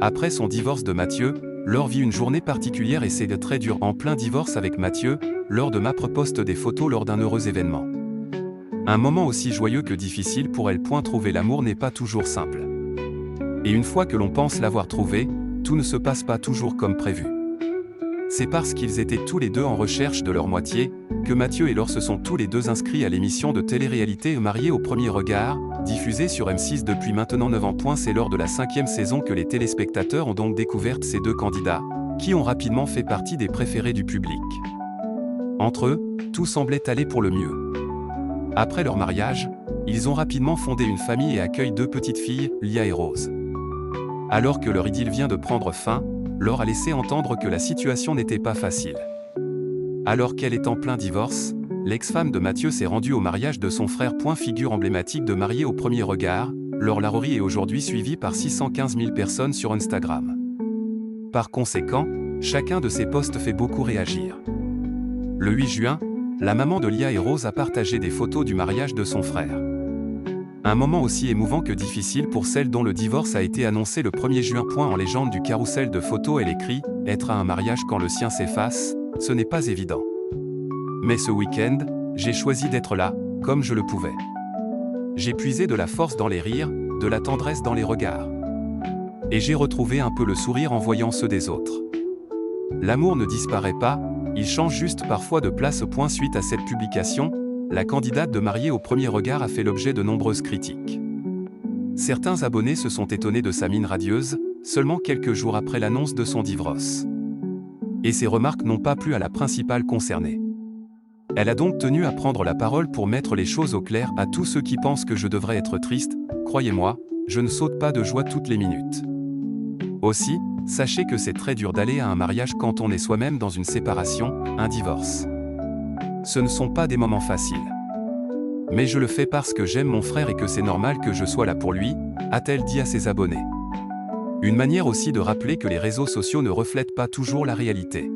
Après son divorce de Mathieu, Laure vit une journée particulière et c'est très dur en plein divorce avec Mathieu. Laure de Mapre poste des photos lors d'un heureux événement. Un moment aussi joyeux que difficile pour elle. Trouver l'amour n'est pas toujours simple. Et une fois que l'on pense l'avoir trouvé, tout ne se passe pas toujours comme prévu. C'est parce qu'ils étaient tous les deux en recherche de leur moitié, que Mathieu et Laure se sont tous les deux inscrits à l'émission de télé-réalité Mariés au premier regard, diffusée sur M6 depuis maintenant 9 ans. C'est lors de la 5e saison que les téléspectateurs ont donc découvert ces deux candidats, qui ont rapidement fait partie des préférés du public. Entre eux, tout semblait aller pour le mieux. Après leur mariage, ils ont rapidement fondé une famille et accueillent 2 petites filles, Lia et Rose. Alors que leur idylle vient de prendre fin, Laure a laissé entendre que la situation n'était pas facile. Alors qu'elle est en plein divorce, l'ex-femme de Mathieu s'est rendue au mariage de son frère. Figure emblématique de Mariés au premier regard, Laure Larori est aujourd'hui suivie par 615 000 personnes sur Instagram. Par conséquent, chacun de ses posts fait beaucoup réagir. Le 8 juin, la maman de Lia et Rose a partagé des photos du mariage de son frère. Un moment aussi émouvant que difficile pour celle dont le divorce a été annoncé le 1er juin. En légende du carrousel de photos, elle écrit « Être à un mariage quand le sien s'efface, ce n'est pas évident. Mais ce week-end, j'ai choisi d'être là, comme je le pouvais. J'ai puisé de la force dans les rires, de la tendresse dans les regards. Et j'ai retrouvé un peu le sourire en voyant ceux des autres. L'amour ne disparaît pas, il change juste parfois de place. » Suite à cette publication, la candidate de Mariés au premier regard a fait l'objet de nombreuses critiques. Certains abonnés se sont étonnés de sa mine radieuse, seulement quelques jours après l'annonce de son divorce. Et ces remarques n'ont pas plu à la principale concernée. Elle a donc tenu à prendre la parole pour mettre les choses au clair. À tous ceux qui pensent que je devrais être triste, croyez-moi, je ne saute pas de joie toutes les minutes. Aussi, sachez que c'est très dur d'aller à un mariage quand on est soi-même dans une séparation, un divorce. Ce ne sont pas des moments faciles. Mais je le fais parce que j'aime mon frère et que c'est normal que je sois là pour lui, a-t-elle dit à ses abonnés. Une manière aussi de rappeler que les réseaux sociaux ne reflètent pas toujours la réalité.